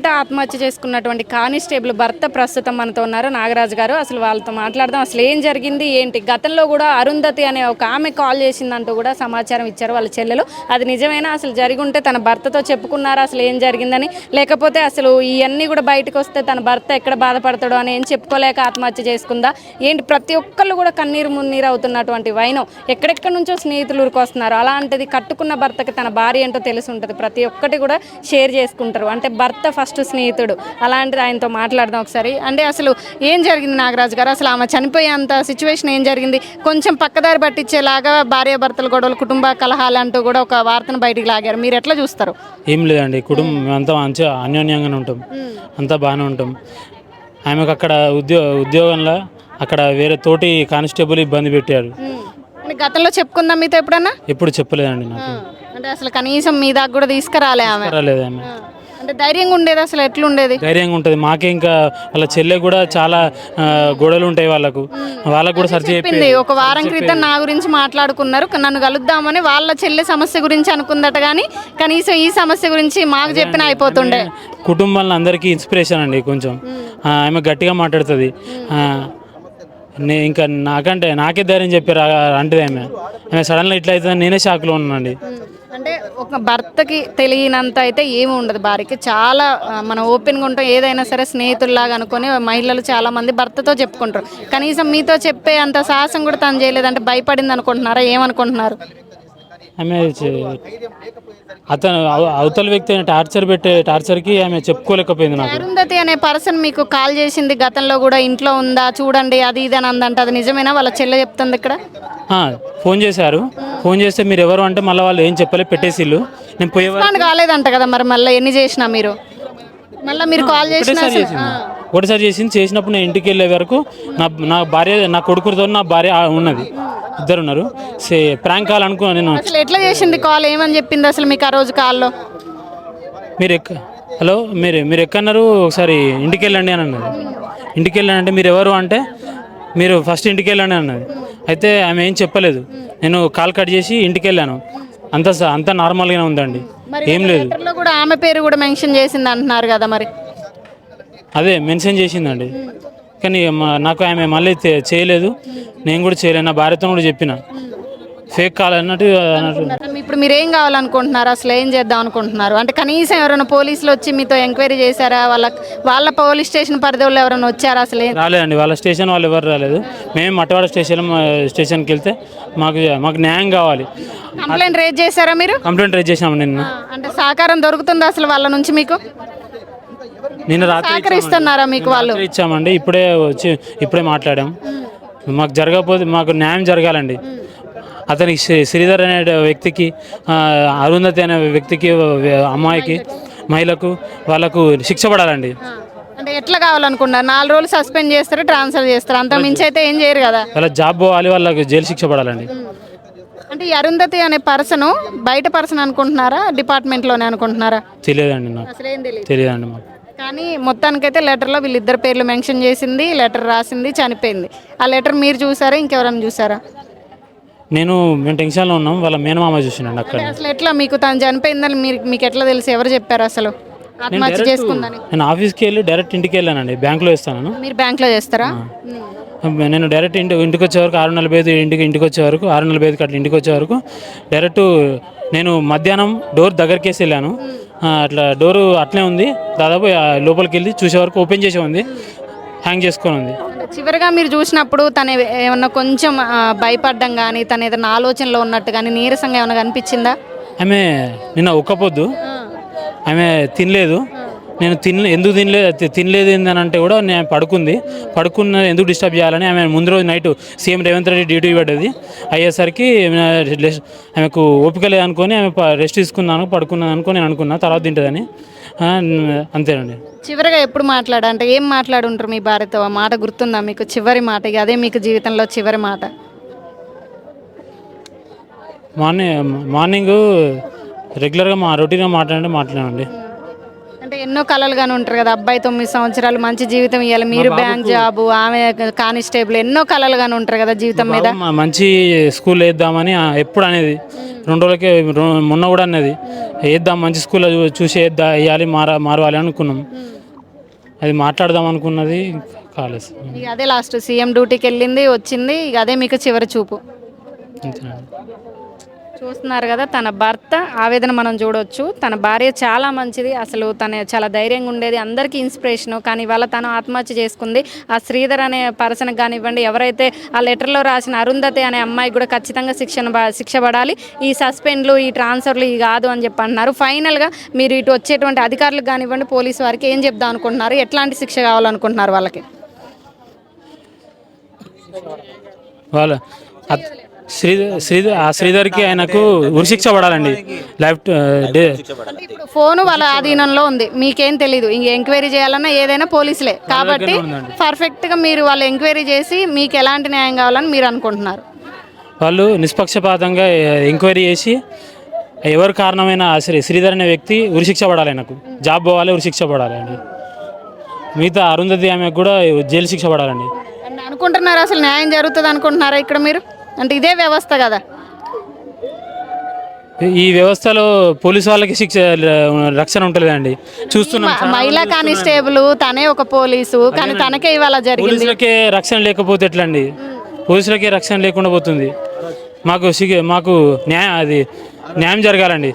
బయట ఆత్మహత్య చేసుకున్నటువంటి కానిస్టేబుల్ భర్త ప్రస్తుతం మనతో ఉన్నారు, నాగరాజు గారు. అసలు వాళ్ళతో మాట్లాడదాం. అసలు ఏం జరిగింది ఏంటి? గతంలో కూడా అరుంధతి అనే ఒక ఆమె కాల్ చేసిందంటూ కూడా సమాచారం ఇచ్చారు వాళ్ళ చెల్లెలు. అది నిజమేనా? అసలు జరిగి ఉంటే తన భర్తతో చెప్పుకున్నారా అసలు ఏం జరిగిందని? లేకపోతే అసలు ఇవన్నీ కూడా బయటకు వస్తే తన భర్త ఎక్కడ బాధపడతాడో అని ఏం చెప్పుకోలేక ఆత్మహత్య చేసుకుందా ఏంటి? ప్రతి ఒక్కళ్ళు కూడా కన్నీరు మున్నీరు అవుతున్నటువంటి వైనం. ఎక్కడెక్కడి నుంచో స్నేహితులు ఊరికొస్తున్నారు. అలాంటిది కట్టుకున్న భర్తకి తన భార్య ఏంటో తెలిసి ఉంటుంది. ప్రతి ఒక్కటి కూడా షేర్ చేసుకుంటారు. అంటే భర్త ఫస్ట్ స్నేహితుడు. అలాంటిది ఆయనతో మాట్లాడదాం ఒకసారి. అంటే అసలు ఏం జరిగింది నాగరాజు గారు? అసలు ఆమె చనిపోయేంత సిచ్యువేషన్ ఏం జరిగింది? కొంచెం పక్కదారి పట్టించేలాగా భార్యాభర్తల గొడవలు, కుటుంబ కలహాలు అంటూ కూడా ఒక వార్తను బయటికి లాగారు. మీరు ఎట్లా చూస్తారు? ఏం లేదండి, కుటుంబం అంతా మంచిగా అన్యోన్యంగానే ఉంటాం, అంతా బాగానే ఉంటాం. ఆమెకు అక్కడ ఉద్యోగంలో అక్కడ వేరే తోటి కానిస్టేబుల్ ఇబ్బంది పెట్టారు. గతంలో చెప్పుకుందాం మీతో ఎప్పుడన్నా? ఎప్పుడు చెప్పలేదండి నాకు. అంటే అసలు కనీసం మీ దాకా కూడా తీసుకురాలే ఆమె? ఆమె అంటే ధైర్యంగా ఉండేది? అసలు ఎట్లుండేది? ధైర్యంగా ఉంటుంది. మాకే ఇంకా వాళ్ళ చెల్లె కూడా చాలా గొడవలు ఉంటాయి వాళ్ళకు కూడా సర్చ్ చెప్పింది. ఒక వారం క్రితం నా గురించి మాట్లాడుకున్నారు, నన్ను కలుద్దామని వాళ్ళ చెల్లె సమస్య గురించి అనుకుందట. కానీ కనీసం ఈ సమస్య గురించి మాకు చెప్పిన అయిపోతుండే. కుటుంబాలను అందరికీ ఇన్స్పిరేషన్ అండి కొంచెం. ఆమె గట్టిగా మాట్లాడుతుంది. ఇంకా నాకే ధైర్యం చెప్పారు అంటే ఆమె సడన్గా ఇట్లా అవుతుందని నేనే షాక్లో ఉన్నానండి. అంటే ఒక భర్తకి తెలియనంత అయితే ఏమి ఉండదు భార్యకి. చాలా మనం ఓపెన్గా ఉంటాం. ఏదైనా సరే స్నేహితుల్లాగా అనుకొని మహిళలు చాలామంది భర్తతో చెప్పుకుంటారు. కనీసం మీతో చెప్పే అంత సాహసం కూడా తను చేయలేదంటే భయపడింది అనుకుంటున్నారా? ఏమనుకుంటున్నారు? ఆమె అతను అవతల వ్యక్తి టార్చర్కి ఆమె చెప్పుకోలేకపోయింది. నాకు అరుంధతి అనే పర్సన్ మీకు కాల్ చేసింది గతంలో కూడా, ఇంట్లో ఉందా చూడండి అది ఇది అని అందంట. అది నిజమేనా? వాళ్ళ చెల్లె చెప్తుంది ఇక్కడ. ఫోన్ చేశారు. ఫోన్ చేస్తే మీరు ఎవరు అంటే మళ్ళీ వాళ్ళు ఏం చెప్పలే, పెట్టేసిల్లు. నేను పోయేవారు కాలేదంట కదా మరి. మళ్ళీ ఎన్ని చేసినా మీరు మళ్ళీ మీరు కాల్ ఒకటిసారి చేసినప్పుడు నేను ఇంటికి వెళ్ళే వరకు నా భార్య, నా కొడుకుతో నా భార్య ఉన్నది, ఇద్దరు ఉన్నారు. ప్రాంక్ కాల్ అనుకో. నేను అసలు ఎట్లా చేసింది కాల్? ఏమని చెప్పింది అసలు మీకు ఆ రోజు కాల్లో? హలో మీరు ఎక్కన్నారు, ఒకసారి ఇంటికి వెళ్ళండి అని అన్నది. ఇంటికి వెళ్ళండి అంటే మీరు ఎవరు అంటే మీరు ఫస్ట్ ఇంటికి వెళ్ళండి అన్నది. అయితే ఆమె ఏం చెప్పలేదు. నేను కాల్ కట్ చేసి ఇంటికి వెళ్ళాను. అంతా నార్మల్గానే ఉందండి, ఏం లేదు. కూడా ఆమె పేరు కూడా మెన్షన్ చేసింది అంటున్నారు కదా మరి? అదే మెన్షన్ చేసిందండి, కానీ నాకు ఆమె మళ్ళీ చేయలేదు. నేను కూడా చేయలేదు. నా భార్యతో కూడా చెప్పిన ఫేక్ కాల్ అన్నట్టు. ఇప్పుడు మీరు ఏం కావాలనుకుంటున్నారు? అసలు ఏం చేద్దాం అనుకుంటున్నారు? అంటే కనీసం ఎవరైనా పోలీసులు వచ్చి మీతో ఎంక్వైరీ చేశారా? వాళ్ళ పోలీస్ స్టేషన్ పరిధిలో ఎవరైనా వచ్చారా? అసలు రాలేదండి, వాళ్ళ స్టేషన్ వాళ్ళు ఎవరు రాలేదు. మేము మట్టవాడ స్టేషన్కి వెళ్తే మాకు న్యాయం కావాలి. కంప్లైంట్ రేజ్ చేశారా మీరు? కంప్లైంట్ రేజ్ చేసాము నిన్న. అంటే సహకారం దొరుకుతుందా అసలు వాళ్ళ నుంచి మీకు? నిన్న రాత్రి సహకరిస్తున్నారా మీకు వాళ్ళు? ఇచ్చామండి. ఇప్పుడే మాట్లాడాం. మాకు జరగకపోతే మాకు న్యాయం జరగాలండి. అతనికి శ్రీధర్ అనే వ్యక్తికి, అరుంధతి అనే వ్యక్తికి, అమ్మాయికి, మహిళకు వాళ్ళకు శిక్ష పడాలండి. అంటే ఎట్లా కావాలనుకున్నారు? 4 రోజులు సస్పెండ్ చేస్తారు, ట్రాన్స్ఫర్ చేస్తారు, అంత మించి అయితే ఏం చేయరు కదా. వాళ్ళ జాబ్ పోవాలి, వాళ్ళకి జైలు శిక్ష పడాలండి. అంటే ఈ అరుంధతి అనే పర్సన్ బయట పర్సన్ అనుకుంటున్నారా, డిపార్ట్మెంట్లోనే అనుకుంటున్నారా? తెలియదండి నాకు, తెలియదండి మాకు. కానీ మొత్తానికైతే లెటర్లో వీళ్ళిద్దరు పేర్లు మెన్షన్ చేసింది, లెటర్ రాసింది, చనిపోయింది. ఆ లెటర్ మీరు చూసారా, ఇంకెవరైనా చూసారా? మేము టెన్షన్లో ఉన్నాం. వాళ్ళ మేనమామ చూసినండి అక్కడ. అసలు ఎట్లా మీకు తను చనిపోయిందని మీకు ఎట్లా తెలుసు? ఎవరు చెప్పారు అసలు ఆత్మహత్య చేసుకుందని? నేను ఆఫీస్కి వెళ్ళి డైరెక్ట్ ఇంటికి వెళ్ళానండి. బ్యాంక్లో వేస్తాను. మీరు బ్యాంక్లో చేస్తారా? నేను డైరెక్ట్ ఇంటికి వచ్చే వరకు 6:45 ఇంటికి వచ్చే వరకు 6:45 అట్లా ఇంటికి వచ్చే వరకు డైరెక్ట్ నేను మధ్యాహ్నం డోర్ దగ్గరికి వేసి వెళ్ళాను. అట్లా డోరు అట్లే ఉంది. దాదాపు లోపలికి వెళ్ళి చూసే వరకు ఓపెన్ చేసే ఉంది, హ్యాంగ్ చేసుకొని ఉంది. చివరిగా మీరు చూసినప్పుడు తను ఏమన్నా కొంచెం భయపడ్డం కానీ, తను ఏదైనా ఆలోచనలో ఉన్నట్టు కానీ, నీరసంగా ఏమైనా కనిపించిందా? ఆమె నిన్న ఒక్కపోద్దు, ఆమె తినలేదు. నేను ఎందుకు తినలేదు ఏందని అంటే కూడా నేను పడుకున్న ఎందుకు డిస్టర్బ్ చేయాలని ఆమె ముందు రోజు night CM Revanth Reddy duty పడ్డది. అయ్యేసరికి ఆమెకు ఓపిక లేదనుకొని ఆమె రెస్ట్ తీసుకున్నాను, పడుకున్నాను అనుకొని నేను అనుకున్నా తర్వాత తింటుందని. అంతేనండి. చివరిగా ఎప్పుడు మాట్లాడంటే ఏం మాట్లాడుంటారు మీ భార్యతో? ఆ మాట గుర్తుందా మీకు? చివరి మాట, అదే మీకు జీవితంలో చివరి మాట. మార్నింగ్ రెగ్యులర్గా రొటీన్గా మాట్లాడండి. అంటే ఎన్నో కళలు కానీ ఉంటారు కదా, అబ్బాయి 9 సంవత్సరాలు మంచి జీవితం ఇవ్వాలి, మీరు బ్యాంక్ జాబు, ఆమె కానిస్టేబుల్, ఎన్నో కళలు కానీ ఉంటారు కదా జీవితం మీద. మంచి స్కూల్ వేద్దామని ఎప్పుడు అనేది 2 రోజులకే మొన్న కూడా అన్నది. వేద్దాం, మంచి స్కూల్లో చూసి వేయాలి, మారవాలి అనుకున్నాం. అది మాట్లాడదాం అనుకున్నది కాలేదు. ఇక అదే లాస్ట్ సీఎం డ్యూటీకి వెళ్ళింది వచ్చింది, ఇక అదే మీకు చివరి చూపు. అంతేనండి. చూస్తున్నారు కదా తన భర్త ఆవేదన మనం చూడొచ్చు. తన భార్య చాలా మంచిది, అసలు తన చాలా ధైర్యంగా ఉండేది, అందరికీ ఇన్స్పిరేషను. కానీ ఇవాళ తను ఆత్మహత్య చేసుకుంది. ఆ శ్రీధర్ అనే పర్సన్కి కానివ్వండి, ఎవరైతే ఆ లెటర్లో రాసిన అరుంధతి అనే అమ్మాయికి కూడా ఖచ్చితంగా శిక్ష పడాలి. ఈ సస్పెండ్లు, ఈ ట్రాన్స్ఫర్లు ఇవి కాదు అని చెప్పి అన్నారు. ఫైనల్గా మీరు ఇటు వచ్చేటువంటి అధికారులకు కానివ్వండి, పోలీసు వారికి ఏం చెప్దాం అనుకుంటున్నారు? ఎట్లాంటి శిక్ష కావాలనుకుంటున్నారు వాళ్ళకి? వాళ్ళ శ్రీధర్కి ఆయనకు ఉరిశిక్ష పడాలండి. Life day. ఇప్పుడు ఫోను వాళ్ళ ఆధీనంలో ఉంది, మీకేం తెలీదు. ఇంక ఎంక్వైరీ చేయాలన్నా ఏదైనా పోలీసులే కాబట్టి పర్ఫెక్ట్గా మీరు వాళ్ళు ఎంక్వైరీ చేసి మీకు ఎలాంటి న్యాయం కావాలని మీరు అనుకుంటున్నారు? వాళ్ళు నిష్పక్షపాతంగా ఎంక్వైరీ చేసి ఎవరు కారణమైన శ్రీధర్ అనే వ్యక్తి ఉరిశిక్ష పడాలి, ఆయనకు జాబ్ పోవాలి, ఉరిశిక్ష పడాలి అండి. మిగతా అరుంధతి ఆమెకు కూడా జైలు శిక్ష పడాలండి. అనుకుంటున్నారు అసలు న్యాయం జరుగుతుంది అనుకుంటున్నారా ఇక్కడ మీరు? అంటే ఇదే వ్యవస్థ కదా, ఈ వ్యవస్థలో పోలీసు వాళ్ళకి రక్షణ ఉంటలేదండి. చూస్తున్నాం, మహిళా కానిస్టేబుల్ తనే ఒక పోలీసు, కానీ తనకే ఇవాళ జరిగింది. పోలీసులకే రక్షణ లేకపోతే ఎట్లా అండి? పోలీసులకే రక్షణ లేకుండా పోతుంది. మాకు న్యాయం జరగాలండి.